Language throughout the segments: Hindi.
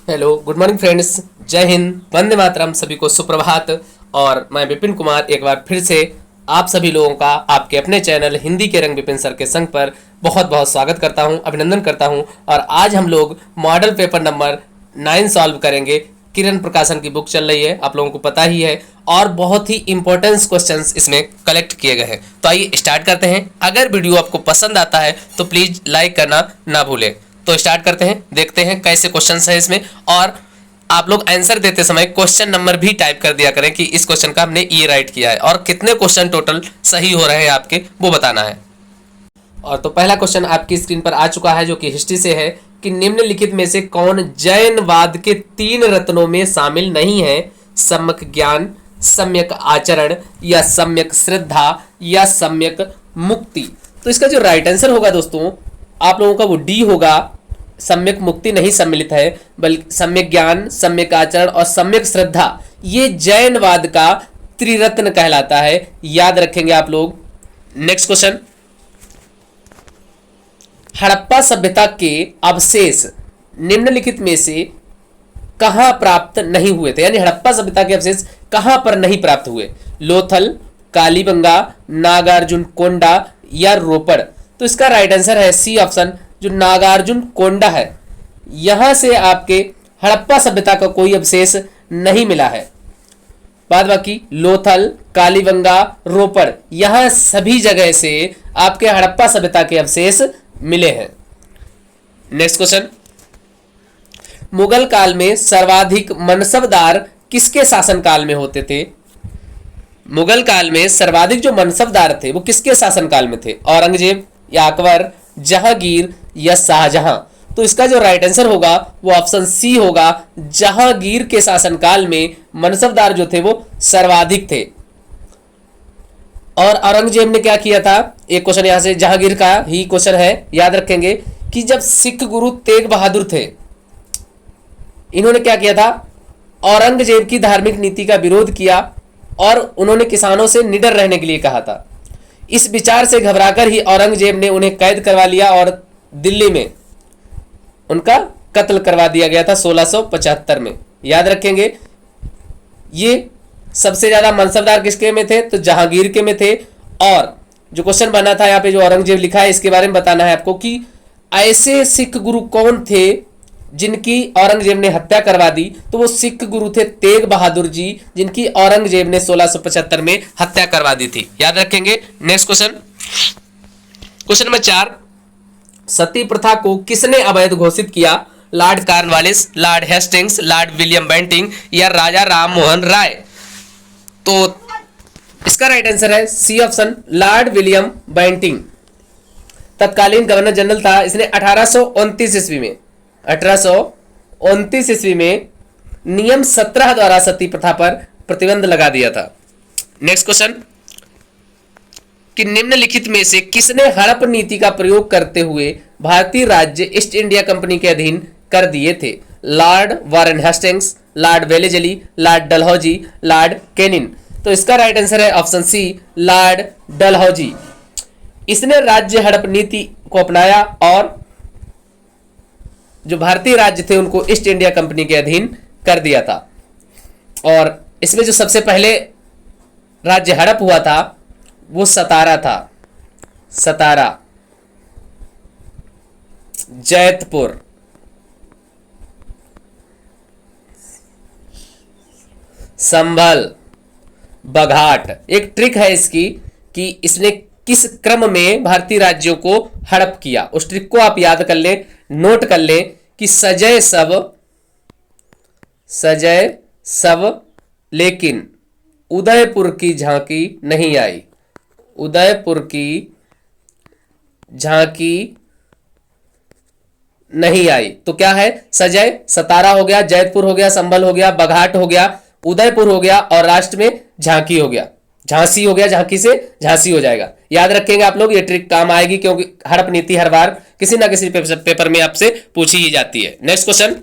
Hello, good morning friends. जय हिंद, वंदे मातरम। सभी को सुप्रभात। और मैं विपिन कुमार एक बार फिर से आप सभी लोगों का आपके अपने चैनल हिंदी के रंग विपिन सर के संग पर बहुत बहुत स्वागत करता हूं, अभिनंदन करता हूं। और आज हम लोग मॉडल पेपर नंबर 9 सॉल्व करेंगे। किरण प्रकाशन की बुक चल रही है, आप लोगों को पता ही है, और बहुत ही इंपॉर्टेंट क्वेश्चंस इसमें कलेक्ट किए गए हैं। तो आइए स्टार्ट करते हैं। अगर वीडियो आपको पसंद आता है तो प्लीज़ लाइक करना ना भूलें। तो स्टार्ट करते हैं, देखते हैं कैसे क्वेश्चंस है इसमें। और आप लोग आंसर देते समय क्वेश्चन नंबर भी टाइप कर दिया करें कि इस क्वेश्चन का हमने ये राइट किया है, और कितने क्वेश्चन टोटल सही हो रहे हैं आपके, वो बताना है। और तो पहला क्वेश्चन आपकी स्क्रीन पर आ चुका है, जो कि हिस्ट्री से है कि निम्नलिखित में से कौन जैनवाद के 3 रत्नों में शामिल नहीं है? सम्यक ज्ञान, सम्यक आचरण, या सम्यक श्रद्धा, या सम्यक मुक्ति। तो इसका जो राइट आंसर होगा दोस्तों, आप लोगों का वो डी होगा। सम्यक मुक्ति नहीं सम्मिलित है, बल्कि सम्यक ज्ञान, सम्यक आचरण और सम्यक श्रद्धा, ये जैनवाद का त्रिरत्न कहलाता है। याद रखेंगे आप लोग। नेक्स्ट क्वेश्चन, हड़प्पा सभ्यता के अवशेष निम्नलिखित में से कहां प्राप्त नहीं हुए थे? यानी हड़प्पा सभ्यता के अवशेष कहां पर नहीं प्राप्त हुए? लोथल, कालीबंगा, नागार्जुन कोंडा, या रोपड़। तो इसका राइट आंसर है सी ऑप्शन, जो नागार्जुन कोंडा है। यहां से आपके हड़प्पा सभ्यता का कोई अवशेष नहीं मिला है। बाद बाकी लोथल, कालीबंगा, रोपड़, यहां सभी जगह से आपके हड़प्पा सभ्यता के अवशेष मिले हैं। नेक्स्ट क्वेश्चन, मुगल काल में सर्वाधिक मनसबदार किसके शासनकाल में होते थे? मुगल काल में सर्वाधिक जो मनसबदार थे वो किसके शासनकाल में थे? औरंगजेब, या अकबर, जहांगीर, या शाहजहां। तो इसका जो राइट आंसर होगा वो ऑप्शन सी होगा। जहांगीर के शासनकाल में मनसबदार जो थे वो सर्वाधिक थे। और औरंगजेब ने क्या किया था? एक क्वेश्चन यहां से जहांगीर का ही क्वेश्चन है, याद रखेंगे कि जब सिख गुरु तेग बहादुर थे, इन्होंने क्या किया था? औरंगजेब की धार्मिक नीति का विरोध किया और उन्होंने किसानों से निडर रहने के लिए कहा था। इस विचार से घबराकर ही औरंगजेब ने उन्हें कैद करवा लिया और दिल्ली में उनका कत्ल करवा दिया गया था 1675 में। याद रखेंगे, ये सबसे ज्यादा मनसबदार किसके में थे? तो जहांगीर के में थे। और जो क्वेश्चन बना था यहाँ पे, जो औरंगजेब लिखा है, इसके बारे में बताना है आपको कि ऐसे सिख गुरु कौन थे जिनकी औरंगजेब ने हत्या करवा दी। तो वो सिख गुरु थे तेग बहादुर जी, जिनकी औरंगजेब ने 1675 में हत्या करवा दी थी। याद रखेंगे। नेक्स्ट क्वेश्चन, क्वेश्चन नंबर 4, सती प्रथा को किसने अवैध घोषित किया? Lord Cornwallis, lord Hastings, lord William Bentinck, या राजा राम मोहन राय। तो इसका राइट आंसर है C option, lord William Bentinck. तत्कालीन गवर्नर जनरल था। इसने 1829 ईस्वी में 1829 ईस्वी में नियम 17 द्वारा सती प्रथा पर प्रतिबंध लगा दिया था। नेक्स्ट क्वेश्चन, कि निम्नलिखित में से किसने हड़प नीति का प्रयोग करते हुए भारतीय राज्य ईस्ट इंडिया कंपनी के अधीन कर दिए थे? Lord Warren Hastings, Lord Wellesley, Lord Dalhousie, Lord Kenin. तो इसका राइट आंसर है ऑप्शन सी, लॉर्ड डलहौजी। इसने राज्य हड़प नीति को अपनाया और जो भारतीय राज्य थे उनको ईस्ट इंडिया कंपनी के अधीन कर दिया था। और इसमें जो सबसे पहले राज्य हड़प हुआ था वो सतारा था। सतारा, जैतपुर, संभल, बघाट। एक ट्रिक है इसकी कि इसने किस क्रम में भारतीय राज्यों को हड़प किया, उस ट्रिक को आप याद कर लें, नोट कर लें कि सजय सब लेकिन उदयपुर की झांकी नहीं आई। उदयपुर की झांकी नहीं आई। तो क्या है? सजय, सतारा हो गया, जैतपुर हो गया, संभल हो गया, बघाट हो गया, उदयपुर हो गया, और लास्ट में झांकी हो गया, झांसी हो गया। झांकी से झांसी हो जाएगा। याद रखेंगे आप लोग, ये ट्रिक काम आएगी, क्योंकि हड़प नीति हर बार किसी ना किसी पेपर में आपसे पूछी ही जाती है। नेक्स्ट क्वेश्चन,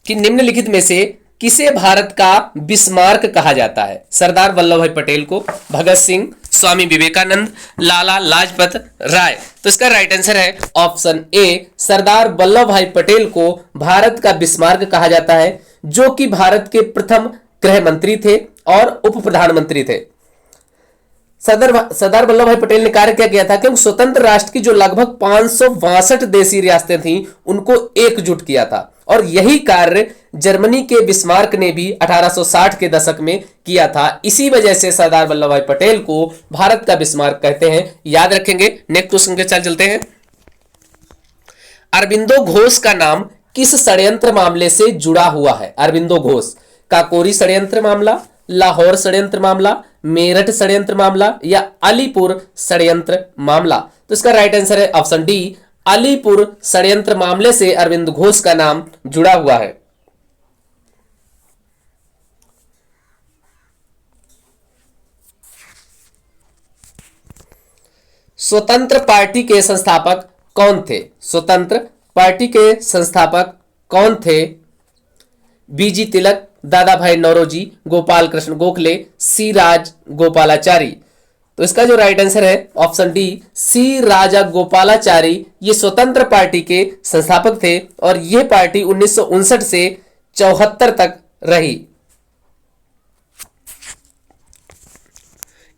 कि निम्नलिखित में से किसे भारत का बिस्मार्क कहा जाता है? सरदार वल्लभ भाई पटेल को, भगत सिंह, स्वामी विवेकानंद, लाला लाजपत राय। तो इसका राइट आंसर है ऑप्शन ए, सरदार वल्लभ भाई पटेल को भारत का बिस्मार्क कहा जाता है, जो कि भारत के प्रथम गृह मंत्री थे और उप प्रधानमंत्री थे। सरदार वल्लभ भाई पटेल ने कार्य क्या किया था कि स्वतंत्र राष्ट्र की जो लगभग 562 देशी रियासतें थीं उनको एकजुट किया था, और यही कार्य जर्मनी के बिस्मार्क ने भी 1860 के दशक में किया था। इसी वजह से सरदार वल्लभ भाई पटेल को भारत का बिस्मार्क कहते हैं, याद रखेंगे। नेक्स्ट क्वेश्चन के चलते हैं। अरबिंदो घोष का नाम किस षड्यंत्र मामले से जुड़ा हुआ है? अरबिंदो घोष, काकोरी षड्यंत्र मामला, लाहौर षड्यंत्र मामला, मेरठ षड्यंत्र मामला या अलीपुर षड्यंत्र मामला? तो इसका राइट आंसर है ऑप्शन डी, अलीपुर षड्यंत्र मामले से अरविंद घोष का नाम जुड़ा हुआ है। स्वतंत्र पार्टी के संस्थापक कौन थे? स्वतंत्र पार्टी के संस्थापक कौन थे? बीजी तिलक, दादा भाई नौरोजी, गोपाल कृष्ण गोखले, सी राज गोपालाचारी? तो इसका जो राइट आंसर है ऑप्शन डी, सी राजा गोपालाचारी। ये स्वतंत्र पार्टी के संस्थापक थे और यह पार्टी 1959 से 74 तक रही।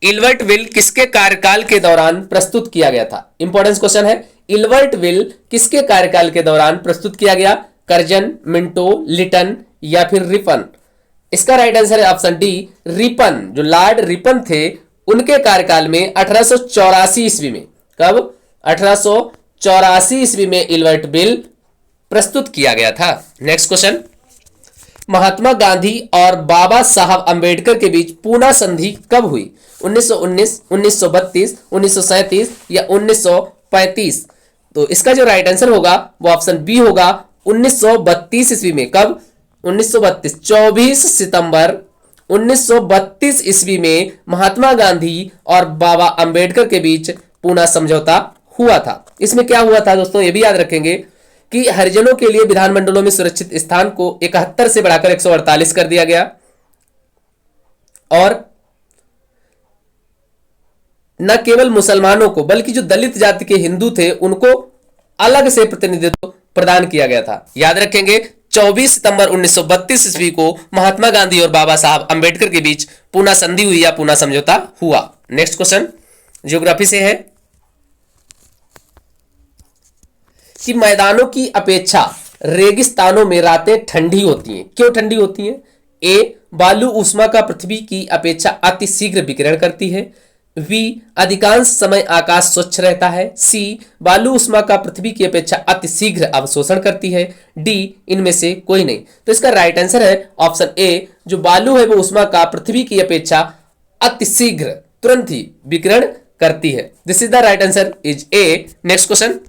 इल्बर्ट विल किसके कार्यकाल के दौरान प्रस्तुत किया गया था? इंपॉर्टेंट क्वेश्चन है। इल्बर्ट विल किसके कार्यकाल के दौरान प्रस्तुत किया गया? कर्जन, मिंटो, लिटन या फिर रिपन? इसका राइट आंसर है ऑप्शन डी, रिपन। जो लॉर्ड रिपन थे उनके कार्यकाल में 1884 ईस्वी में, कब? 1884 ईस्वी में इल्बर्ट बिल प्रस्तुत किया गया था। नेक्स्ट क्वेश्चन, महात्मा गांधी और बाबा साहब अंबेडकर के बीच पूना संधि कब हुई? 1919, 1932, 1937 या 1935? तो इसका जो राइट आंसर होगा वो ऑप्शन बी होगा, 1932 ईस्वी में। कब? 1932, 24 सितंबर 1932 ईस्वी में महात्मा गांधी और बाबा अंबेडकर के बीच पूना समझौता हुआ था। इसमें क्या हुआ था दोस्तों, ये भी याद रखेंगे कि हरिजनों के लिए विधानमंडलों में सुरक्षित स्थान को 71 से बढ़ाकर 148 कर दिया गया, और न केवल मुसलमानों को बल्कि जो दलित जाति के हिंदू थे उनको अलग से प्रतिनिधित्व प्रदान किया गया था। याद रखेंगे 24 सितंबर 1932 ईस्वी को महात्मा गांधी और बाबा साहब अंबेडकर के बीच पूना संधि हुई या पूना समझौता हुआ। नेक्स्ट क्वेश्चन ज्योग्राफी से है कि मैदानों की अपेक्षा रेगिस्तानों में रातें ठंडी होती हैं। क्यों ठंडी होती हैं? ए, बालू ऊष्मा का पृथ्वी की अपेक्षा अति शीघ्र विकिरण करती है। बी, अधिकांश समय आकाश स्वच्छ रहता है। सी, बालू ऊष्मा का पृथ्वी की अपेक्षा अति शीघ्र अवशोषण करती है। डी, इनमें से कोई नहीं। तो इसका राइट आंसर है ऑप्शन ए, जो बालू है वो ऊष्मा का पृथ्वी की अपेक्षा अति शीघ्र, तुरंत ही विकिरण करती है। This is the right answer is a. Next question,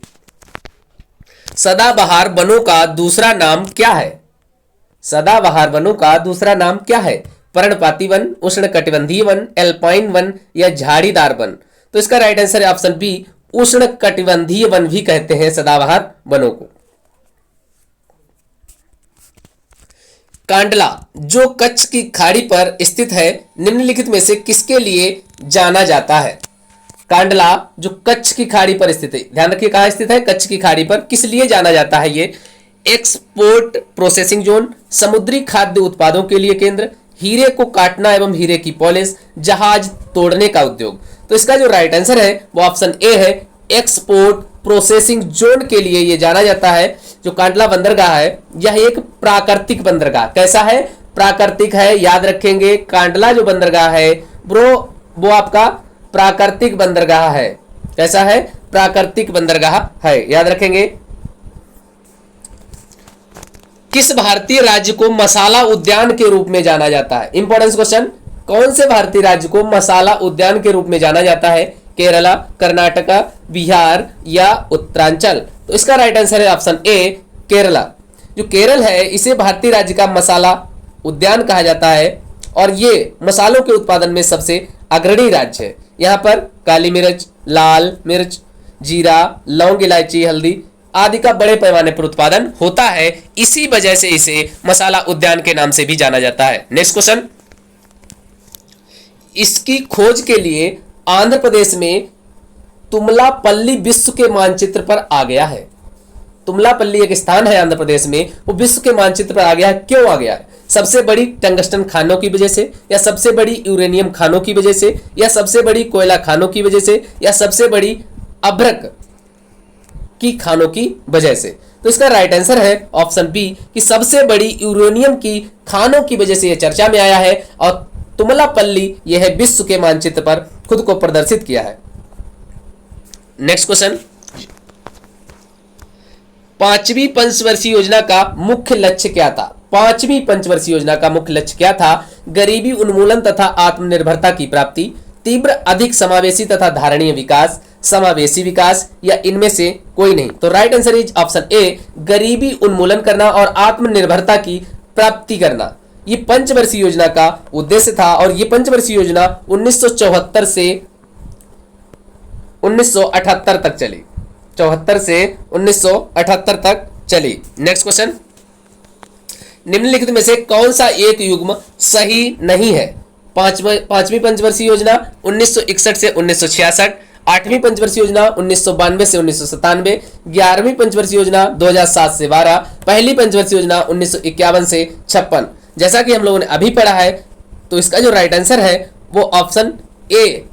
सदाबहार वनों का दूसरा नाम क्या है? सदाबहार वनों का दूसरा नाम क्या है? पर्णपाती वन, उष्णकटिबंधीय वन, एल्पाइन वन या झाड़ीदार वन? तो इसका राइट आंसर है ऑप्शन बी, उष्णकटिबंधीय वन भी कहते हैं सदाबहार वनों को। कांडला जो कच्छ की खाड़ी पर स्थित है निम्नलिखित में से किसके लिए जाना जाता है? कांडला जो कच्छ की खाड़ी पर स्थित है, ध्यान रखिए कहां स्थित है? कच्छ की खाड़ी पर। किस लिए जाना जाता है ये? एक्सपोर्ट प्रोसेसिंग जोन, समुद्री खाद्य उत्पादों के लिए केंद्र, हीरे को काटना एवं हीरे की पॉलिश, जहाज तोड़ने का उद्योग? तो इसका जो राइट आंसर है वो ऑप्शन ए है, एक्सपोर्ट प्रोसेसिंग जोन के लिए ये जाना जाता है। जो कांडला बंदरगाह है यह एक प्राकृतिक बंदरगाह, कैसा है? प्राकृतिक है। याद रखेंगे कांडला जो बंदरगाह है ब्रो वो आपका प्राकृतिक बंदरगाह है। कैसा है? प्राकृतिक बंदरगाह है, याद रखेंगे। किस भारतीय राज्य को मसाला उद्यान के रूप में जाना जाता है? इंपॉर्टेंट क्वेश्चन, कौन से भारतीय राज्य को मसाला उद्यान के रूप में जाना जाता है? केरला, कर्नाटका, बिहार या उत्तरांचल? तो इसका राइट आंसर है ऑप्शन ए, केरला। जो केरल है इसे भारतीय राज्य का मसाला उद्यान कहा जाता है और ये मसालों के उत्पादन में सबसे अग्रणी राज्य है। यहाँ पर काली मिर्च, लाल मिर्च, जीरा, लौंग, इलायची, हल्दी आदि का बड़े पैमाने पर उत्पादन होता है। इसी वजह से इसे मसाला उद्यान के नाम से भी जाना जाता है। नेक्स्ट क्वेश्चन, इसकी खोज के लिए आंध्र प्रदेश में तुमलापल्ली विश्व के मानचित्र पर आ गया है। तुमलापल्ली एक स्थान है आंध्र प्रदेश में, वो विश्व के मानचित्र पर आ गया है। क्यों आ गया है? सबसे बड़ी टंगस्टन खानों की वजह से, या सबसे बड़ी यूरेनियम खानों की वजह से, या सबसे बड़ी कोयला खानों की वजह से, या सबसे बड़ी अभ्रक की खानों की वजह से। तो इसका राइट आंसर है ऑप्शन बी कि सबसे बड़ी यूरेनियम की खानों की वजह से यह चर्चा में आया है और तुमलापल्ली यह विश्व के मानचित्र पर खुद को प्रदर्शित किया है। नेक्स्ट क्वेश्चन, पांचवी पंचवर्षीय योजना का मुख्य लक्ष्य क्या था? पांचवी पंचवर्षीय योजना का मुख्य लक्ष्य क्या था? गरीबी उन्मूलन तथा आत्मनिर्भरता की प्राप्ति, तीव्र अधिक समावेशी तथा धारणीय विकास, समावेशी विकास, या इनमें से कोई नहीं। तो राइट आंसर इज ऑप्शन ए, गरीबी उन्मूलन करना और आत्मनिर्भरता की प्राप्ति करना। ये पंचवर्षीय योजना का उद्देश्य था और ये पंचवर्षीय योजना 1974 से 1978 तक चली। 74 से 1978 तक चली। नेक्स्ट क्वेश्चन, निम्नलिखित में से कौन सा एक युग्म सही नहीं है? पांचवी पंचवर्षीय योजना 1961 से 1966, आठवीं पंचवर्षीय योजना 1992 से 1997, 11वीं पंचवर्षीय योजना 2007 से 12, पहली पंचवर्षीय योजना 1951 से 56। जैसा कि हम लोगों ने अभी पढ़ा है, तो इसका जो राइट आंसर है वो ऑप्शन ए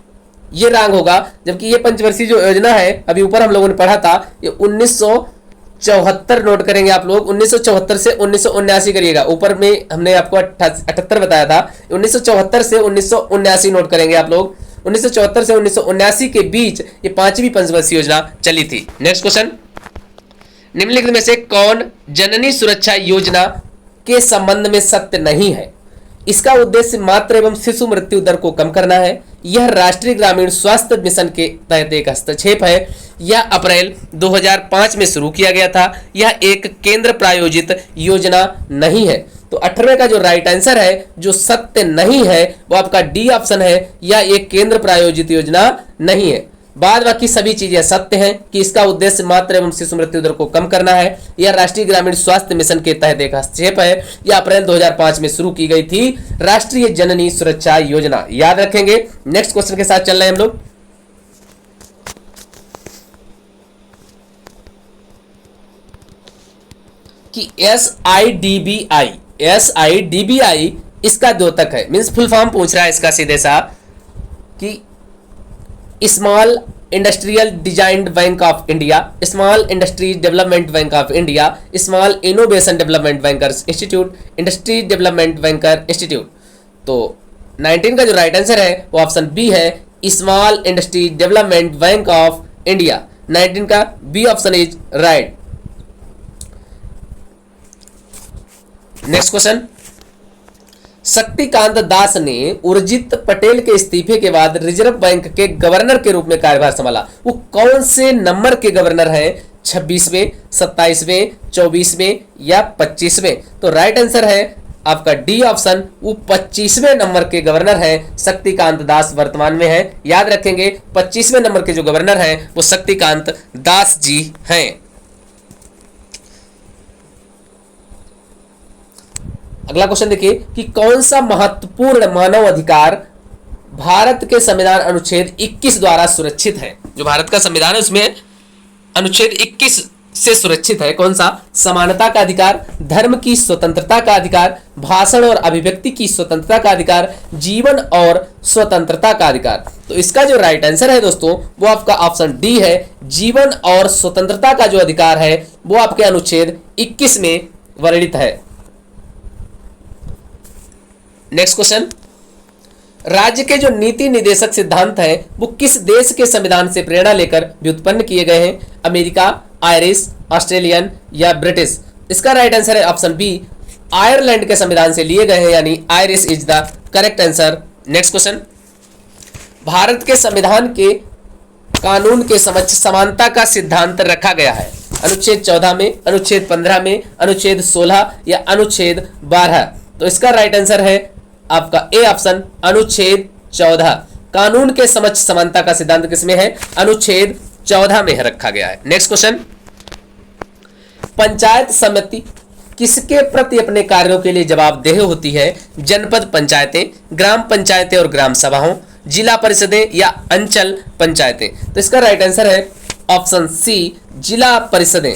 ये रॉन्ग होगा। जबकि ये पंचवर्षीय जो योजना है अभी ऊपर हम लोगों ने पढ़ा था, ये 1974 नोट करेंगे आप लोग। 1974 से 1979 करिएगा। ऊपर में हमने आपको 78 बताया था, 1974 से 1979 नोट करेंगे आप लोग। 1974 से 1979 के बीच ये पांचवी पंचवर्षीय योजना चली थी। नेक्स्ट क्वेश्चन, निम्नलिखित में से कौन जननी सुरक्षा योजना के संबंध में सत्य नहीं है? इसका उद्देश्य मातृ एवं शिशु मृत्यु दर को कम करना है, यह राष्ट्रीय ग्रामीण स्वास्थ्य मिशन के तहत एक हस्तक्षेप है, यह अप्रैल 2005 में शुरू किया गया था, यह एक केंद्र प्रायोजित योजना नहीं है। तो 18वें का जो राइट आंसर है, जो सत्य नहीं है, वो आपका डी ऑप्शन है, यह एक केंद्र प्रायोजित योजना नहीं है। बाद बाकी सभी चीजें सत्य हैं कि इसका उद्देश्य मातृ एवं शिशु मृत्यु दर को कम करना है, यह राष्ट्रीय ग्रामीण स्वास्थ्य मिशन के तहत एक हस्तक्षेप है, यह अप्रैल 2005 में शुरू की गई थी राष्ट्रीय जननी सुरक्षा योजना। याद रखेंगे। नेक्स्ट क्वेश्चन के साथ चल रहे हैं हम लोग। कि SIDBI इसका द्योतक है, मीन्स फुल फॉर्म पूछ रहा है इसका सीधे सा कि small industrial design bank of India, small industries development bank of India, small innovation development bankers institute, industry development banker institute. तो 19 का जो राइट आंसर है वो ऑप्शन बी है, small industry development bank of India. 19 का B option is right. Next question, Shaktikanta Das ने उर्जित पटेल के इस्तीफे के बाद रिजर्व बैंक के गवर्नर के रूप में कार्यभार संभाला। वो कौन से नंबर के गवर्नर हैं? 26वें, 27वें, 24वें या 25वें? तो राइट आंसर है आपका डी ऑप्शन, वो 25वें नंबर के गवर्नर हैं शक्तिकांत दास वर्तमान में हैं। याद रखेंगे 25वें नंबर के जो गवर्नर हैं वो शक्तिकांत दास जी हैं। अगला क्वेश्चन देखिए कि कौन सा महत्वपूर्ण मानव अधिकार भारत के संविधान अनुच्छेद 21 द्वारा सुरक्षित है? जो भारत का संविधान है उसमें अनुच्छेद 21 से सुरक्षित है। कौन सा? समानता का अधिकार, धर्म की स्वतंत्रता का अधिकार, भाषण और अभिव्यक्ति की स्वतंत्रता का अधिकार, जीवन और स्वतंत्रता का अधिकार। तो इसका जो राइट आंसर है दोस्तों वो आपका ऑप्शन डी है, जीवन और स्वतंत्रता का जो अधिकार है वो आपके अनुच्छेद 21 में वर्णित है। नेक्स्ट क्वेश्चन, राज्य के जो नीति निदेशक सिद्धांत हैं वो किस देश के संविधान से प्रेरणा लेकर व्युत्पन्न किए गए हैं? अमेरिका, आयरिश, ऑस्ट्रेलियन या ब्रिटिश? इसका राइट आंसर है ऑप्शन बी, आयरलैंड के संविधान से लिए गए हैं, यानी Irish is the correct answer. Next question, Bharat के संविधान के कानून के समक्ष समानता का सिद्धांत रखा गया है। अनुच्छेद 14 में, अनुच्छेद 15 में, अनुच्छेद 16 या अनुच्छेद 12? तो इसका राइट आंसर है आपका ए ऑप्शन, अनुच्छेद 14। कानून के समक्ष समानता का सिद्धांत किसमें है? अनुच्छेद 14 में रखा गया है। नेक्स्ट क्वेश्चन, पंचायत समिति किसके प्रति अपने कार्यों के लिए जवाबदेह होती है? जनपद पंचायतें, ग्राम पंचायतें और ग्राम सभाओं, जिला परिषदें या अंचल पंचायतें। तो इसका राइट आंसर है ऑप्शन सी, जिला परिषदें।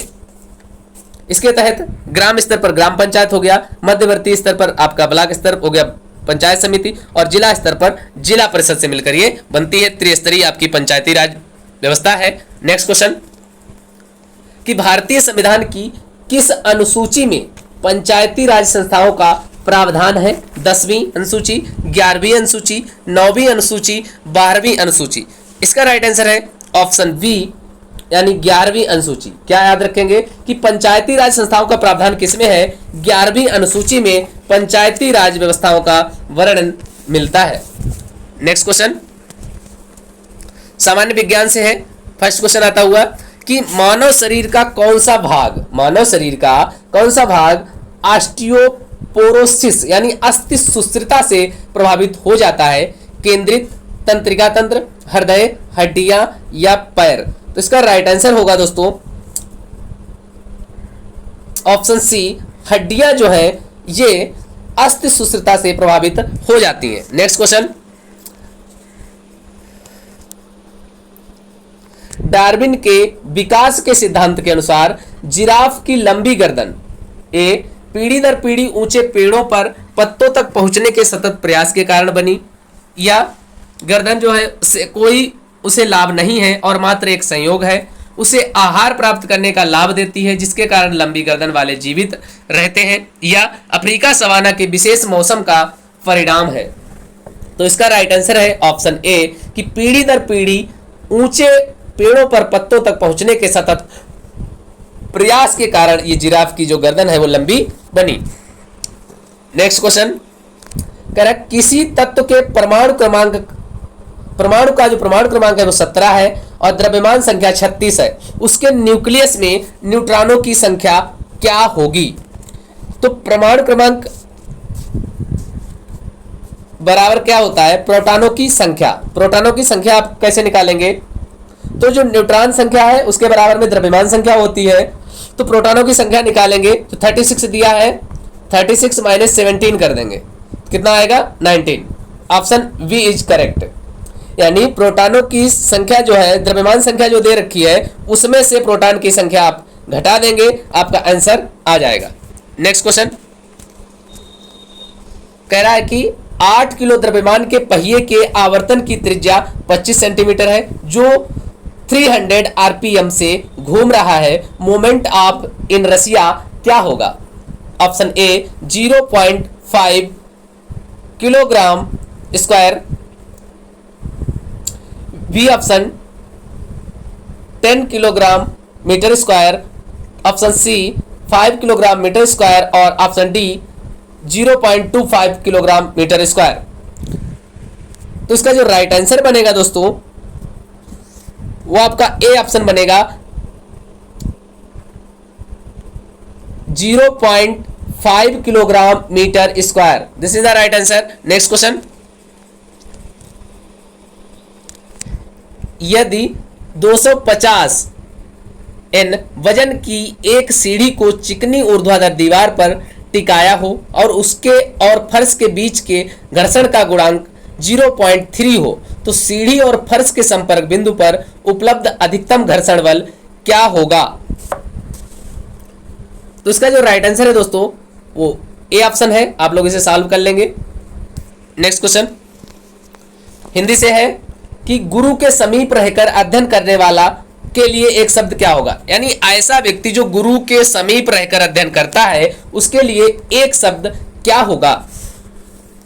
इसके तहत ग्राम स्तर पर ग्राम पंचायत हो गया, मध्यवर्ती स्तर पर आपका ब्लॉक स्तर हो गया पंचायत समिति, और जिला स्तर पर जिला परिषद से मिलकर ये बनती है त्रिस्तरीय आपकी पंचायती राज व्यवस्था है। नेक्स्ट क्वेश्चन कि भारतीय संविधान की किस अनुसूची में पंचायती राज संस्थाओं का प्रावधान है? 10वीं अनुसूची, 11वीं अनुसूची, 9वीं अनुसूची, 12वीं अनुसूची। इसका राइट आंसर है ऑप्शन बी, यानी 11वीं अनुसूची। क्या याद रखेंगे कि पंचायती राज संस्थाओं का प्रावधान किसमें है? 11वीं अनुसूची में पंचायती राज व्यवस्थाओं का वर्णन मिलता है। नेक्स्ट क्वेश्चन सामान्य विज्ञान से है। फर्स्ट क्वेश्चन आता हुआ कि मानव शरीर का कौन सा भाग ऑस्टियोपोरोसिस यानी अस्थि सुस्थिरता से प्रभावित हो जाता है? केंद्रित, तंत्रिका तंत्र, हृदय, हड्डियां या पैर? तो इसका राइट आंसर होगा दोस्तों ऑप्शन सी, हड्डियां जो है ये अस्थि सुस्थिरता से प्रभावित हो जाती हैं। नेक्स्ट क्वेश्चन डार्विन के विकास के सिद्धांत के अनुसार जिराफ की लंबी गर्दन ए पीढ़ी दर पीढ़ी ऊंचे पेड़ों पर पत्तों तक पहुंचने के सतत प्रयास के कारण बनी, या गर्दन जो है उससे कोई उसे लाभ नहीं है और मात्र एक संयोग है, उसे आहार प्राप्त करने का लाभ देती है जिसके कारण लंबी गर्दन वाले जीवित रहते हैं, या अफ्रीका सवाना के विशेष मौसम का परिणाम है? तो इसका राइट आंसर है ऑप्शन ए कि पीढ़ी दर पीढ़ी ऊंचे पेड़ों पर पत्तों तक पहुंचने के सतत प्रयास के कारण ये जिराफ की जो गर्दन है वो लंबी बनी। नेक्स्ट क्वेश्चन कह रहा है किसी तत्व के परमाणु का जो परमाणु क्रमांक है वो 17 है और द्रव्यमान संख्या 36 है, उसके न्यूक्लियस में न्यूट्रॉनों की संख्या क्या होगी? तो परमाणु क्रमांक बराबर क्या होता है? प्रोटॉनों की संख्या। प्रोटॉनों की संख्या आप कैसे निकालेंगे? तो जो न्यूट्रॉन संख्या है उसके बराबर में द्रव्यमान संख्या होती है, तो प्रोटॉनों की संख्या निकालेंगे तो 36 दिया है, 36 माइनस 17 कर देंगे, कितना आएगा? 19। ऑप्शन बी इज करेक्ट, यानी प्रोटॉनों की संख्या जो है, द्रव्यमान संख्या जो दे रखी है उसमें से प्रोटॉन की संख्या आप घटा देंगे, आपका आंसर आ जाएगा। नेक्स्ट क्वेश्चन कह रहा है कि 8 किलो द्रव्यमान के पहिए के आवर्तन की त्रिज्या 25 सेंटीमीटर है जो 300 आरपीएम से घूम रहा है, मोमेंट ऑफ इनर्शिया क्या होगा? Option A 0.5 kilogram square, B option 10 kilogram metre square, option C 5 kilogram metre square और option D 0.25 kilogram metre square. तो इसका जो राइट आंसर बनेगा दोस्तों वो आपका ए ऑप्शन बनेगा 0.5 kilogram metre square. This is the right answer. Next question यदि 250 N वजन की एक सीढ़ी को चिकनी ऊर्ध्वाधर दीवार पर टिकाया हो और उसके और फर्श के बीच के घर्षण का गुणांक 0.3 हो तो सीढ़ी और फर्श के संपर्क बिंदु पर उपलब्ध अधिकतम घर्षण बल क्या होगा? तो इसका जो राइट आंसर है दोस्तों वो ए ऑप्शन है, आप लोग इसे सॉल्व कर लेंगे। नेक्स्ट क्वेश्चन हिंदी से है कि गुरु के समीप रहकर अध्ययन करने वाला के लिए एक शब्द क्या होगा? यानी ऐसा व्यक्ति जो गुरु के समीप रहकर अध्ययन करता है उसके लिए एक शब्द क्या होगा?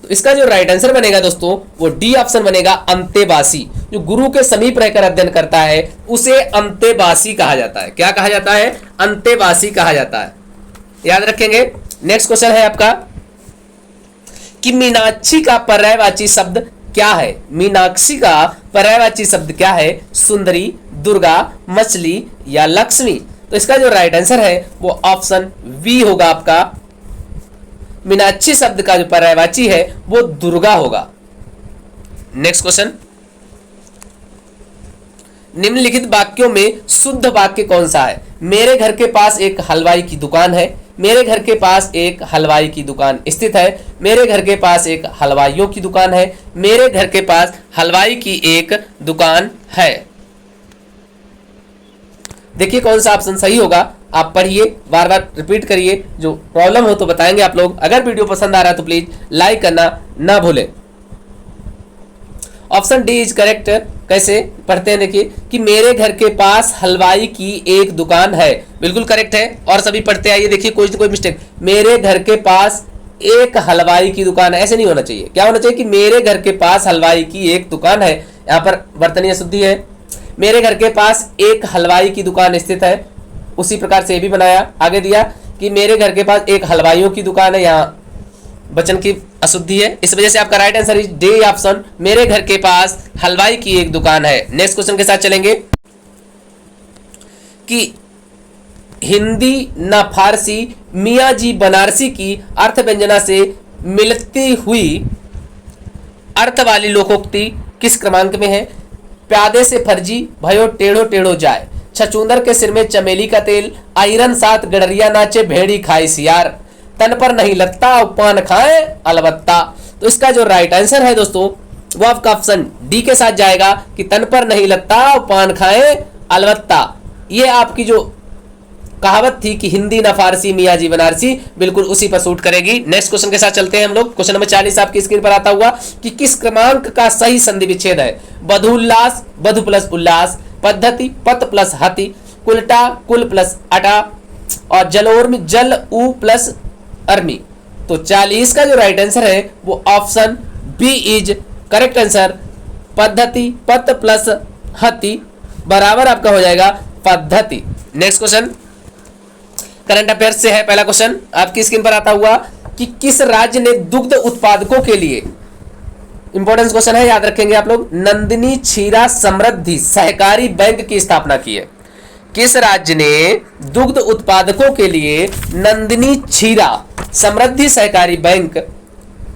तो इसका जो राइट आंसर बनेगा दोस्तों वो डी ऑप्शन बनेगा, अंतेवासी। जो गुरु के समीप रहकर अध्ययन करता है उसे अंतेवासी कहा जाता है। क्या कहा जाता है? अंतेवासी कहा जाता है, याद रखेंगे। नेक्स्ट क्वेश्चन है आपका कि मीनाक्षी का पर्यायवाची शब्द क्या है? मीनाक्षी का पर्यायवाची शब्द क्या है? सुंदरी, दुर्गा, मछली या लक्ष्मी? तो इसका जो राइट आंसर है वो ऑप्शन बी होगा आपका। मीनाक्षी शब्द का जो पर्यायवाची है वो दुर्गा होगा। नेक्स्ट क्वेश्चन निम्नलिखित वाक्यों में शुद्ध वाक्य कौन सा है? मेरे घर के पास एक हलवाई की दुकान है, मेरे घर के पास एक हलवाई की दुकान स्थित है। मेरे घर के पास एक हलवाइयों की दुकान है। मेरे घर के पास हलवाई की एक दुकान है। देखिए कौन सा ऑप्शन सही होगा, आप पढ़िए, बार बार रिपीट करिए। जो प्रॉब्लम हो तो बताएंगे आप लोग। अगर वीडियो पसंद आ रहा है तो प्लीज लाइक करना ना भूलें। Option D is correct. कैसे पढ़ते हैं देखिए कि मेरे घर के पास हलवाई की एक दुकान है, बिल्कुल करेक्ट है। और सभी पढ़ते आइए, देखिए कोई मिस्टेक। मेरे घर के पास एक हलवाई की दुकान है, ऐसे नहीं होना चाहिए। क्या होना चाहिए कि मेरे घर के पास हलवाई की एक दुकान है। यहाँ पर वर्तनीय शुद्धि है। मेरे घर के पास एक हलवाई की दुकान स्थित है, उसी प्रकार से ये भी बनाया। आगे दिया कि मेरे घर के पास एक हलवाइयों की दुकान है, यहाँ वचन की अशुद्धि है। इस वजह से आपका right answer is D option, मेरे घर के पास हलवाई की एक दुकान है। नेक्स्ट क्वेश्चन के साथ चलेंगे कि हिंदी न फारसी मियाँ जी बनारसी की अर्थ व्यंजना से मिलती हुई अर्थ वाली लोकोक्ति किस क्रमांक में है? प्यादे से फर्जी भयो टेढ़ो टेढ़ो जाए, छचूंदर के सिर में चमेली का तेल, आयरन साथ गडरिया नाचे भेड़ी खाई सियार, तन पर नहीं लगता पान खाए अलबत्ता। तो इसका जो राइट आंसर है दोस्तों वो आपका ऑप्शन डी के साथ जाएगा कि तन पर नहीं लगता पान खाए अलबत्ता। ये आपकी जो कहावत थी कि हिंदी ना फारसी मियाँ जी बनारसी, बिल्कुल उसी पर सूट करेगी। नेक्स्ट क्वेश्चन के साथ चलते हैं हम लोग। क्वेश्चन नंबर 40 आपकी स्क्रीन पर आता हुआ कि किस क्रमांक का सही संधि विच्छेद है? बधुल्लास बधु प्लस उल्लास, पद्धति पत प्लस हति, कुलटा कुल प्लस अटा और जलोर्मी जल उ प्लस अर्मी। तो 40 का जो राइट आंसर है वो option B is correct answer. पद्धति पत प्लस हति बराबर आपका हो जाएगा पद्धति। नेक्स्ट क्वेश्चन करंट अफेयर्स से है। पहला क्वेश्चन आपकी स्क्रीन पर आता हुआ कि किस राज्य ने दुग्ध उत्पादकों के लिए, इंपॉर्टेंट क्वेश्चन है, याद रखेंगे आप लोग, नंदिनी क्षीरा समृद्धि सहकारी बैंक की स्थापना की है? किस राज्य ने दुग्ध उत्पादकों के लिए नंदिनी क्षीरा समृद्धि सहकारी बैंक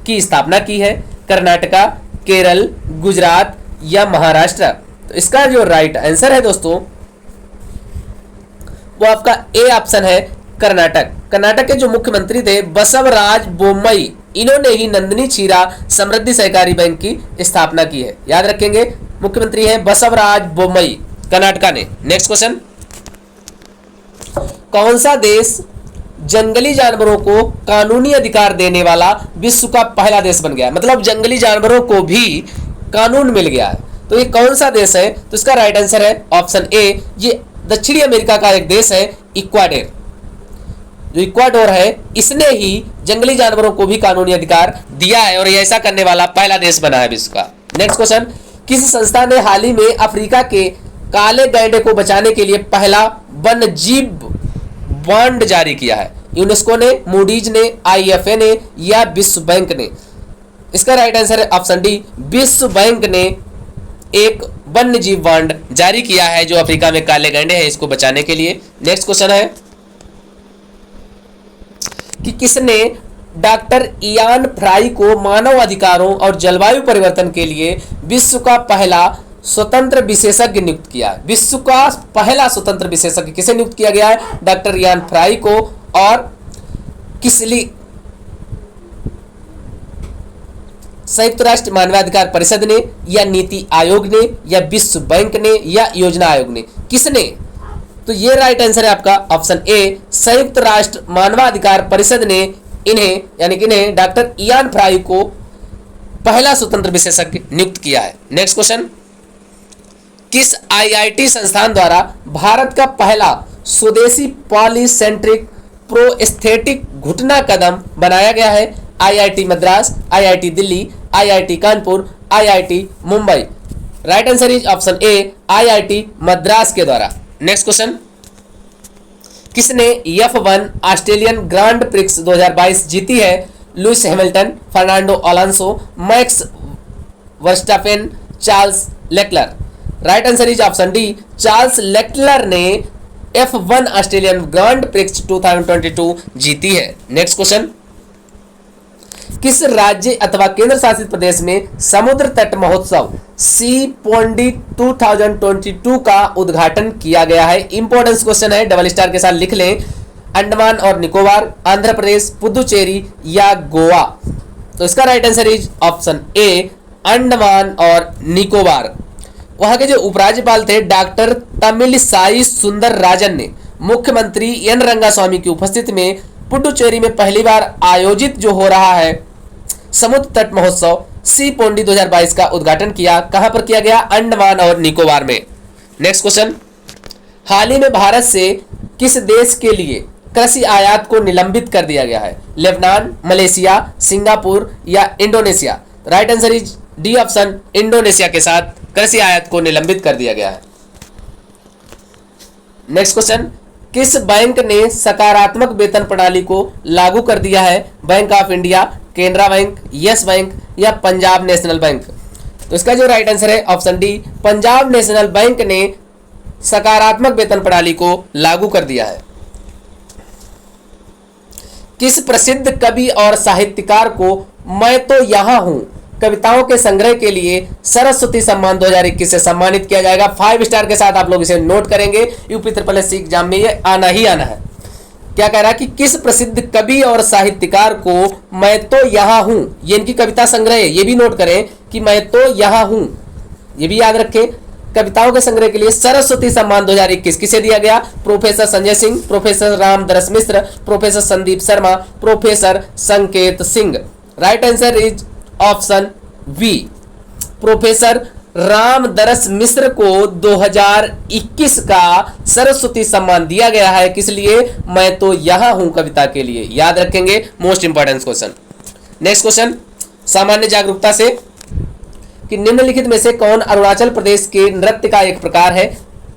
की स्थापना की है? कर्नाटका, केरल, गुजरात या महाराष्ट्र? तो इसका जो राइट आंसर है दोस्तों वो आपका ए ऑप्शन है, कर्नाटक। कर्नाटक के जो मुख्यमंत्री थे बसवराज बोम्मई, इन्होंने ही नंदिनी क्षीरा समृद्धि सहकारी बैंक की स्थापना की है। याद रखेंगे, मुख्यमंत्री है बसवराज बोम्मई, कर्नाटका ने। नेक्स्ट क्वेश्चन, कौन सा देश जंगली जानवरों को कानूनी अधिकार देने वाला विश्व का पहला देश बन गया? मतलब जंगली जानवरों को भी कानून मिल गया है, तो ये कौन सा देश है? तो इसका राइट आंसर है ऑप्शन ए, ये दक्षिणी अमेरिका का एक देश है इक्वाडोर। जो इक्वाडोर है इसने ही जंगली जानवरों को भी कानूनी अधिकार दिया है और ये ऐसा करने वाला पहला देश बना है विश्व का। नेक्स्ट क्वेश्चन, किस संस्था ने हाल ही में अफ्रीका के काले गैंडे को बचाने के लिए पहला वन्य जीव बॉन्ड जारी किया है? यूनेस्को ने, मूडीज ने, IFA ने या विश्व बैंक ने? इसका राइट आंसर है ऑप्शन डी, विश्व बैंक ने एक वन्य जीव बॉन्ड जारी किया है जो अफ्रीका में काले गैंडे हैं इसको बचाने के लिए। नेक्स्ट क्वेश्चन है कि किसने डॉक्टर इयान फ्राई को मानव अधिकारों और जलवायु परिवर्तन के लिए विश्व का पहला स्वतंत्र विशेषज्ञ नियुक्त किया? विश्व का पहला स्वतंत्र विशेषज्ञ किसे नियुक्त किया गया है? डॉक्टर इयान फ्राई को। और किसली संयुक्त राष्ट्र मानवाधिकार परिषद ने या नीति आयोग ने या विश्व बैंक ने या योजना आयोग ने? किसने? तो ये राइट आंसर है आपका ऑप्शन ए, संयुक्त राष्ट्र मानवाधिकार परिषद ने इन्हें यानी कि इन्हें डॉक्टर इयान फ्राई को पहला स्वतंत्र विशेषज्ञ नियुक्त किया है। नेक्स्ट क्वेश्चन, किस IIT संस्थान द्वारा भारत का पहला स्वदेशी पॉलीसेंट्रिक प्रोस्थेटिक घुटना कदम बनाया गया है? IIT Madras, IIT Delhi, IIT Kanpur, IIT Mumbai? Right answer is option A, IIT Madras के द्वारा। नेक्स्ट क्वेश्चन, किसने F1 ऑस्ट्रेलियन ग्रांड प्रिक्स 2022 जीती है? Lewis Hamilton, Fernando Alonso, max Verstappen, Charles Leclerc? Right answer is option D, Charles Leclerc ने F1 ऑस्ट्रेलियन ग्रांड प्रिक्स 2022 जीती है। नेक्स्ट क्वेश्चन, किस राज्य अथवा केंद्र शासित प्रदेश में समुद्र तट महोत्सव सी पोंडी 2022 का उद्घाटन किया गया है? इंपॉर्टेंस क्वेश्चन है, डबल स्टार के साथ लिख लें। अंडमान और निकोबार, आंध्र प्रदेश, पुदुचेरी या गोवा? तो इसका राइट आंसर इज ऑप्शन ए, अंडमान और निकोबार। वहां के जो उपराज्यपाल थे डॉक्टर तमिलिसाई सुंदर राजन ने मुख्यमंत्री एन रंगास्वामी की उपस्थिति में पुडुचेरी में पहली बार आयोजित जो हो रहा है समुद्र तट महोत्सव सी पोंडी 2022 का उद्घाटन किया। कहां पर किया गया? अंडमान और निकोबार में। नेक्स्ट क्वेश्चन, हाल ही में भारत से किस देश के लिए कृषि आयात को निलंबित कर दिया गया है? लेबनान, मलेशिया, सिंगापुर या Indonesia? Right answer is D option, Indonesia के साथ कृषि आयात को निलंबित कर दिया गया है। नेक्स्ट क्वेश्चन, किस बैंक ने सकारात्मक वेतन प्रणाली को लागू कर दिया है? Bank of India, Canara bank, yes bank या पंजाब नेशनल बैंक? तो इसका जो राइट आंसर है option D, Punjab national bank ने सकारात्मक वेतन प्रणाली को लागू कर दिया है। किस प्रसिद्ध कवि और साहित्यकार को मैं तो यहां हूं कविताओं के संग्रह के लिए सरस्वती सम्मान 2021 से सम्मानित किया जाएगा? 5 स्टार के साथ आप लोग इसे नोट करेंगे, यूपी ट्रिपल एससी एग्जाम में ये आना ही आना है। क्या कह रहा है कि किस प्रसिद्ध कवि और साहित्यकार को मैं तो यहां हूं, ये इनकी कविता संग्रह है, ये भी नोट करें कि मैं तो यहां हूं, ये भी याद रखें। कविताओं के संग्रह के लिए सरस्वती सम्मान 2021 किसे दिया गया? Professor Sanjay Singh, professor Ramdaras Mishra, professor Sandeep Sharma, professor Sanket Singh. Right answer is option B, professor Ramdaras Mishra को 2021 का सरस्वती सम्मान दिया गया है। किस लिए? मैं तो यहां हूं कविता के लिए। याद रखेंगे, most important question. Next question, सामान्य जागरूकता से कि निम्नलिखित में से कौन अरुणाचल प्रदेश के नृत्य का एक प्रकार है?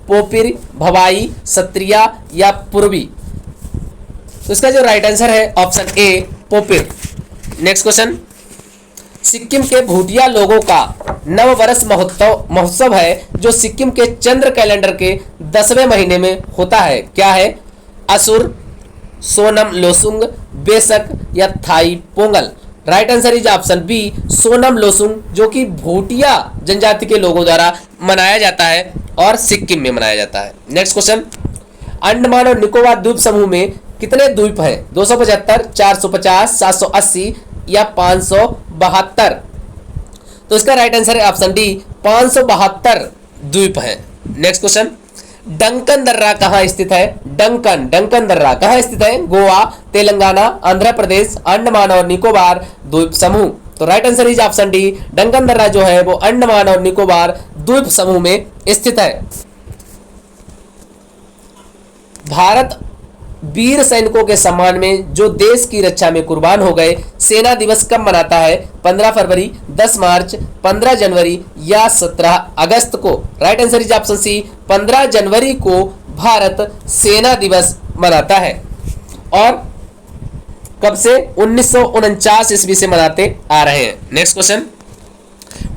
पोपिर, भवाई, सत्रिया या पूर्वी? तो इसका जो राइट आंसर है ऑप्शन ए, पोपिर। नेक्स्ट क्वेश्चन, सिक्किम के भूटिया लोगों का नववर्ष महोत्सव है जो सिक्किम के चंद्र कैलेंडर के 10वें महीने में होता है। क्या है? असुर, सोनम लोसुंग, बेसक या Thai Pongal? Right answer is option B, Sonam Losoong, जो कि भूटिया जनजाति के लोगों द्वारा मनाया जाता है और सिक्किम में मनाया जाता है। नेक्स्ट क्वेश्चन, अंडमान और निकोबार द्वीप समूह में कितने द्वीप हैं? 275, 450, 780 या 572? तो इसका राइट आंसर है ऑप्शन डी, 572 द्वीप हैं। नेक्स्ट क्वेश्चन, डंकन दर्रा कहां स्थित है? डंकन दर्रा कहां स्थित है? गोवा, तेलंगाना, आंध्र प्रदेश, अंडमान और निकोबार द्वीप समूह? तो right answer is option D, Duncan दर्रा जो है वो अंडमान और निकोबार द्वीप समूह में स्थित है। भारत वीर सैनिकों के सम्मान में जो देश की रक्षा में कुर्बान हो गए सेना दिवस कब मनाता है? 15 फरवरी, 10 मार्च, 15 जनवरी या 17 अगस्त को? Right answer is option C, 15 जनवरी को भारत सेना दिवस मनाता है। और कब से? 1949 ईस्वी से मनाते आ रहे हैं। नेक्स्ट क्वेश्चन,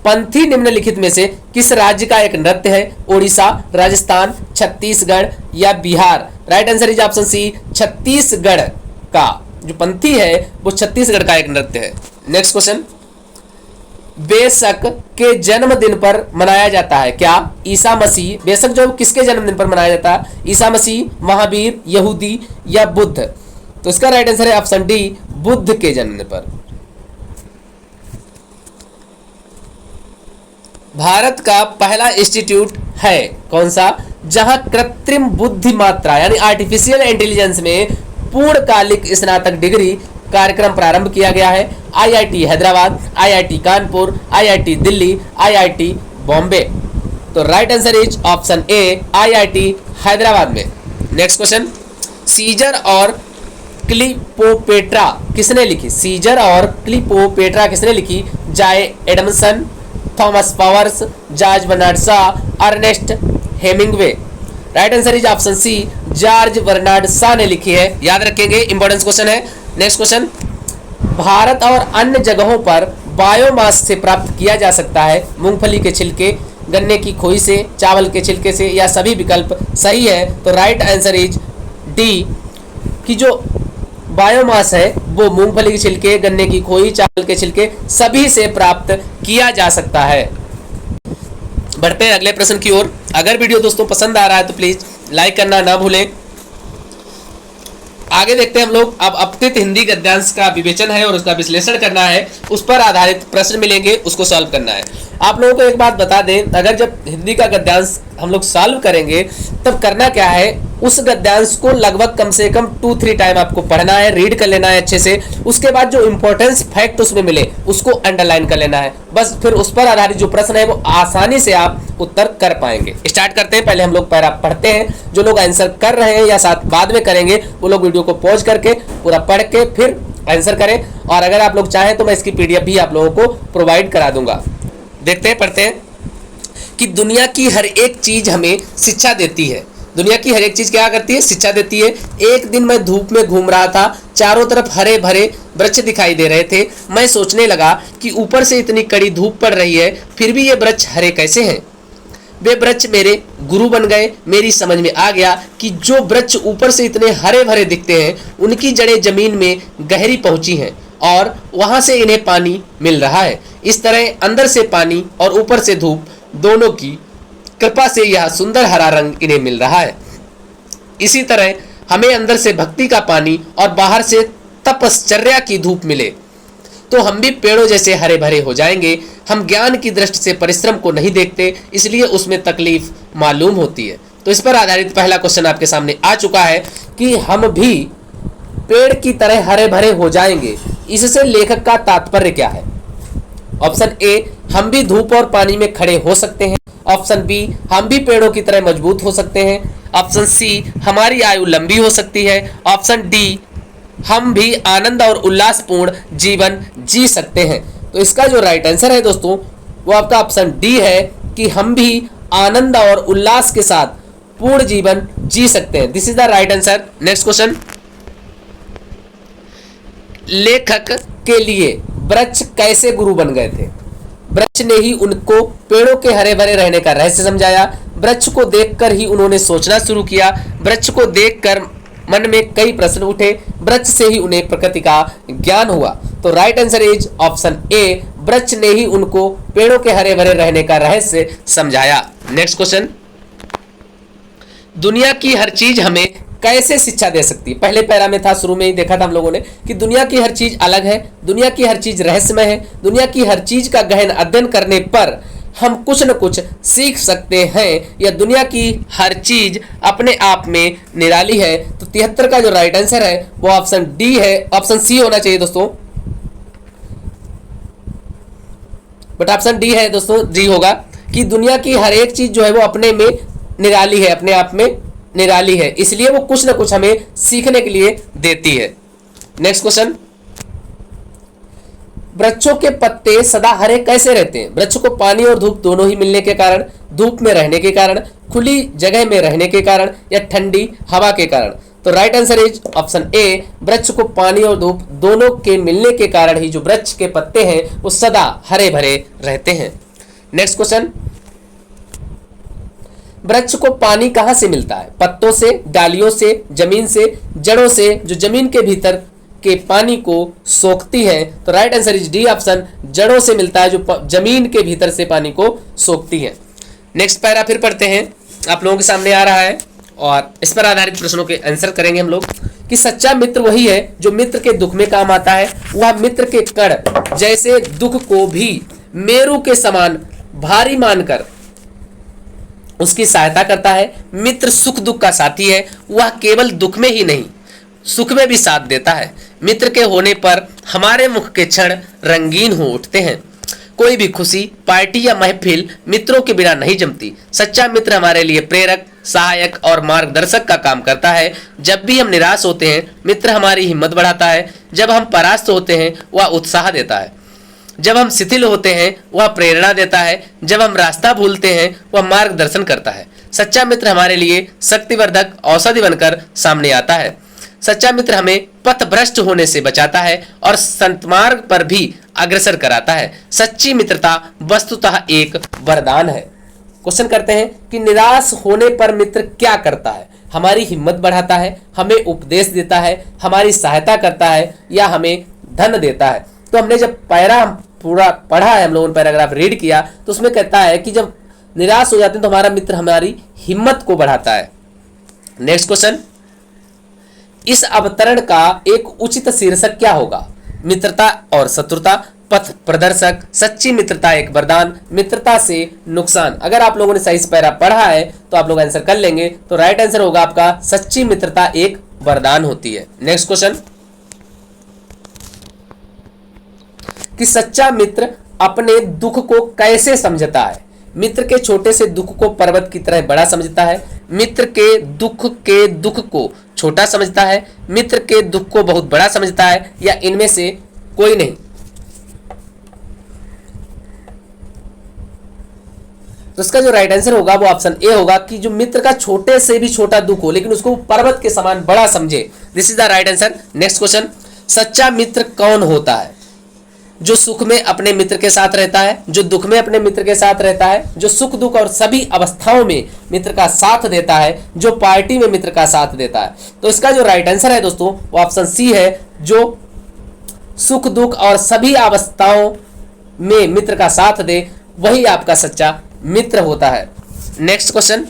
पंथी निम्नलिखित में से किस राज्य का एक नृत्य है? ओडिशा, राजस्थान, छत्तीसगढ़ या Bihar? Right answer is option C, Chhattisgarh का जो पंथी है वो छत्तीसगढ़ का एक नृत्य है। नेक्स्ट क्वेश्चन, बेशक के जन्मदिन पर मनाया जाता है क्या? ईसा मसीह, बेशक जो किसके जन्मदिन पर मनाया जाता है? ईसा मसीह, महावीर, यहूदी या बुद्ध? तो इसका राइट आंसर है ऑप्शन डी, बुद्ध के जन्मदिन पर। भारत का पहला इंस्टीट्यूट है कौन सा जहां कृत्रिम बुद्धिमात्रा यानी आर्टिफिशियल इंटेलिजेंस में पूर्णकालिक स्नातक डिग्री कार्यक्रम प्रारंभ किया गया है? IIT Hyderabad, IIT Kanpur, IIT Delhi, IIT Bombay? तो right answer is option A, IIT Hyderabad में। नेक्स्ट क्वेश्चन, सीजर और क्लियोपेट्रा किसने लिखी? सीजर और क्लियोपेट्रा किसने लिखी? Joy Adamson, Thomas Powers, George Bernard Shaw, Ernest Hemingway? Right answer is option C, George Bernard Shaw ने लिखी है। याद रखेंगे, इंपॉर्टेंट क्वेश्चन है। नेक्स्ट क्वेश्चन, भारत और अन्य जगहों पर बायोमास से प्राप्त किया जा सकता है मूंगफली के छिलके, गन्ने की खोई से, चावल के छिलके से या सभी विकल्प सही है? तो राइट आंसर इज डी कि जो बायोमास है वो मूंगफली के छिलके, गन्ने की खोई, चावल के छिलके सभी से प्राप्त किया जा सकता है। बढ़ते हैं अगले प्रश्न की ओर। अगर वीडियो दोस्तों पसंद आ रहा है तो प्लीज लाइक करना ना भूलें। आगे देखते हैं हम लोग। अब अपतित हिंदी गद्यांश का विवेचन है और उसका विश्लेषण करना है, उस पर आधारित प्रश्न मिलेंगे, उसको सॉल्व करना है। आप लोगों को एक बात बता दें, अगर जब हिंदी का गद्यांश हम लोग सॉल्व करेंगे तब करना क्या है, उस गद्यांश को लगभग कम से कम 2-3 टाइम आपको पढ़ना है, रीड कर लेना है अच्छे से। उसके बाद जो इंपॉर्टेंस फैक्ट उसमें मिले उसको अंडरलाइन कर लेना है, बस। फिर उस पर आधारित जो प्रश्न है वो आसानी से आप उत्तर कर पाएंगे। स्टार्ट करते हैं। पहले हम लोग पैरा पढ़ते हैं। जो लोग आंसर कर रहे हैं या साथ बाद में करेंगे वो लोग वीडियो को पॉज करके पूरा पढ़ के फिर आंसर करें, और अगर आप लोग चाहें तो मैं इसकी पीडीएफ भी आप लोगों को प्रोवाइड करा दूंगा। देखते हैं, पढ़ते हैं कि दुनिया की हर एक चीज हमें शिक्षा देती है। दुनिया की हर एक चीज क्या करती है? शिक्षा देती है। एक दिन मैं धूप में घूम रहा था, चारों तरफ हरे भरे वृक्ष दिखाई दे रहे थे। मैं सोचने लगा कि ऊपर से इतनी कड़ी धूप पड़ रही है, फिर भी ये वृक्ष हरे कैसे हैं? वे वृक्ष मेरे गुरु बन गए। मेरी समझ में आ गया कि जो वृक्ष ऊपर से इतने हरे भरे दिखते हैं उनकी जड़ें जमीन में गहरी पहुंची हैं और वहां से इन्हें पानी मिल रहा है। इस तरह अंदर से पानी और ऊपर से धूप दोनों की कृपा से यह सुंदर हरा रंग इन्हें मिल रहा है। इसी तरह हमें अंदर से भक्ति का पानी और बाहर से तपश्चर्या की धूप मिले तो हम भी पेड़ों जैसे हरे भरे हो जाएंगे। हम ज्ञान की दृष्टि से परिश्रम को नहीं देखते, इसलिए उसमें तकलीफ मालूम होती है। तो इस पर आधारित पहला क्वेश्चन आपके सामने आ चुका है कि हम भी पेड़ की तरह हरे भरे हो जाएंगे। इससे लेखक का तात्पर्य क्या है? ऑप्शन ए, हम भी धूप और पानी में खड़े हो सकते हैं। ऑप्शन बी, हम भी पेड़ों की तरह मजबूत हो सकते हैं। ऑप्शन सी, हमारी आयु लंबी हो सकती है। ऑप्शन डी, हम भी आनंद और उल्लासपूर्ण जीवन जी सकते हैं। तो इसका जो राइट आंसर है दोस्तों वो आपका ऑप्शन डी है कि हम भी आनंद और उल्लास के साथ पूर्ण जीवन जी सकते हैं। This is the right answer. Next question, लेखक के लिए वृक्ष कैसे गुरु बन गए थे? वृक्ष ने ही उनको पेड़ों के हरे भरे रहने का रहस्य समझाया। वृक्ष को देखकर ही उन्होंने सोचना शुरू किया। वृक्ष को देखकर मन में कई प्रश्न उठे। वृक्ष से ही उन्हें प्रकृति का ज्ञान हुआ। तो राइट आंसर इज ऑप्शन ए, वृक्ष ने ही उनको पेड़ों के हरे भरे रहने का रहस्य समझाया। नेक्स्ट क्वेश्चन, दुनिया की हर चीज हमें कैसे शिक्षा दे सकती है? पहले पैरा में था, शुरू में ही देखा था हम लोगों ने कि दुनिया की हर चीज अलग है, दुनिया की हर चीज रहस्यमय है, दुनिया की हर चीज का गहन अध्ययन करने पर हम कुछ न कुछ सीख सकते हैं, या दुनिया की हर चीज अपने आप में निराली है। तो 73 का जो राइट आंसर है वो ऑप्शन डी है, ऑप्शन सी होना चाहिए दोस्तों, बट ऑप्शन डी है दोस्तों, डी होगा कि दुनिया की हर एक चीज जो है वो अपने में निराली है, अपने आप में निराली है, इसलिए वो कुछ ना कुछ हमें सीखने के लिए देती है। नेक्स्ट क्वेश्चन, वृक्षों के पत्ते सदा हरे कैसे रहते हैं? वृक्ष को पानी और धूप दोनों ही मिलने के कारण, धूप में रहने के कारण, खुली जगह में रहने के कारण, या ठंडी हवा के कारण? तो राइट आंसर इज ऑप्शन ए, वृक्ष को पानी और धूप दोनों के मिलने के कारण ही जो वृक्ष के पत्ते हैं वो सदा हरे भरे रहते हैं। नेक्स्ट क्वेश्चन, वृक्ष को पानी कहां से मिलता है? पत्तों से, डालियों से, जमीन से, जड़ों से जो जमीन के भीतर के पानी को सोखती है? तो right answer is D option, जड़ों से मिलता है जो जमीन के भीतर से पानी को सोखती है। नेक्स्ट पैरा फिर पढ़ते हैं, आप लोगों के सामने आ रहा है और इस पर आधारित प्रश्नों के आंसर करेंगे हम लोग कि सच्चा मित्र वही है जो मित्र के दुख में काम आता है। वह मित्र के कण जैसे दुख को भी मेरू के समान भारी मानकर उसकी सहायता करता है। मित्र सुख दुख का साथी है, वह केवल दुख में ही नहीं सुख में भी साथ देता है। मित्र के होने पर हमारे मुख के क्षण रंगीन हो उठते हैं। कोई भी खुशी, पार्टी या महफिल मित्रों के बिना नहीं जमती। सच्चा मित्र हमारे लिए प्रेरक, सहायक और मार्गदर्शक का काम करता है। जब भी हम निराश होते हैं मित्र हमारी हिम्मत बढ़ाता है। जब हम परास्त होते हैं वह उत्साह देता है। जब हम शिथिल होते हैं वह प्रेरणा देता है। जब हम रास्ता भूलते हैं वह मार्गदर्शन करता है। सच्चा मित्र हमारे लिए शक्तिवर्धक औषधि बनकर सामने आता है। सच्चा मित्र हमें पथ भ्रष्ट होने से बचाता है और संतमार्ग पर भी अग्रसर कराता है। सच्ची मित्रता वस्तुतः एक वरदान है। क्वेश्चन करते हैं कि निराश होने पर मित्र क्या करता है? हमारी हिम्मत बढ़ाता है, हमें उपदेश देता है, हमारी सहायता करता है, या हमें धन देता है? तो हमने जब पैरा पूरा पढ़ा है, हम लोगों ने पैराग्राफ रीड किया, तो उसमें कहता है कि जब निराश हो जाते हैं तो हमारा मित्र हमारी हिम्मत को बढ़ाता है। नेक्स्ट क्वेश्चन, इस अवतरण का एक उचित शीर्षक क्या होगा? मित्रता और शत्रुता, पथ प्रदर्शक, सच्ची मित्रता एक वरदान, मित्रता से नुकसान। अगर आप लोगों ने सही से पैरा पढ़ा है तो आप लोग आंसर कर लेंगे। तो राइट आंसर होगा आपका सच्ची मित्रता एक वरदान होती है। नेक्स्ट क्वेश्चन, कि सच्चा मित्र अपने दुख को कैसे समझता है? मित्र के छोटे से दुख को पर्वत की तरह बड़ा समझता है, मित्र के दुख को छोटा समझता है, मित्र के दुख को बहुत बड़ा समझता है, या इनमें से कोई नहीं? तो इसका जो राइट आंसर होगा वो ऑप्शन ए होगा, कि जो मित्र का छोटे से भी छोटा दुख हो लेकिन उसको पर्वत के समान बड़ा समझे। This is the right answer. Next question, सच्चा मित्र कौन होता है? जो सुख में अपने मित्र के साथ रहता है, जो दुख में अपने मित्र के साथ रहता है, जो सुख दुख और सभी अवस्थाओं में मित्र का साथ देता है, जो पार्टी में मित्र का साथ देता है। तो इसका जो राइट आंसर है दोस्तों वो ऑप्शन सी है, जो सुख दुख और सभी अवस्थाओं में मित्र का साथ दे, वही आपका सच्चा मित्र होता है। नेक्स्ट क्वेश्चन,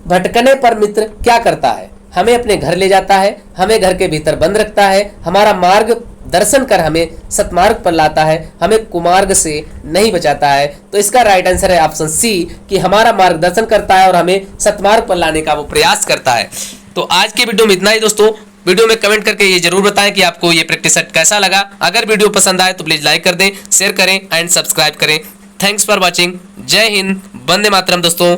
भटकने पर मित्र क्या करता है? हमें अपने घर ले जाता है, हमें घर के भीतर बंद रखता है, हमारा मार्ग दर्शन कर हमें सतमार्ग पर लाता है, हमें कुमार्ग से नहीं बचाता है। तो इसका राइट आंसर है ऑप्शन सी, कि हमारा मार्गदर्शन करता है और हमें सतमार्ग पर लाने का वो प्रयास करता है। तो आज के वीडियो में इतना ही दोस्तों। वीडियो में कमेंट करके ये जरूर बताएं कि आपको ये प्रैक्टिस सेट कैसा लगा। अगर वीडियो पसंद आए तो प्लीज लाइक कर दें, शेयर करें एंड सब्सक्राइब करें। Thanks for watching. जय हिंद, वंदे मातरम दोस्तों।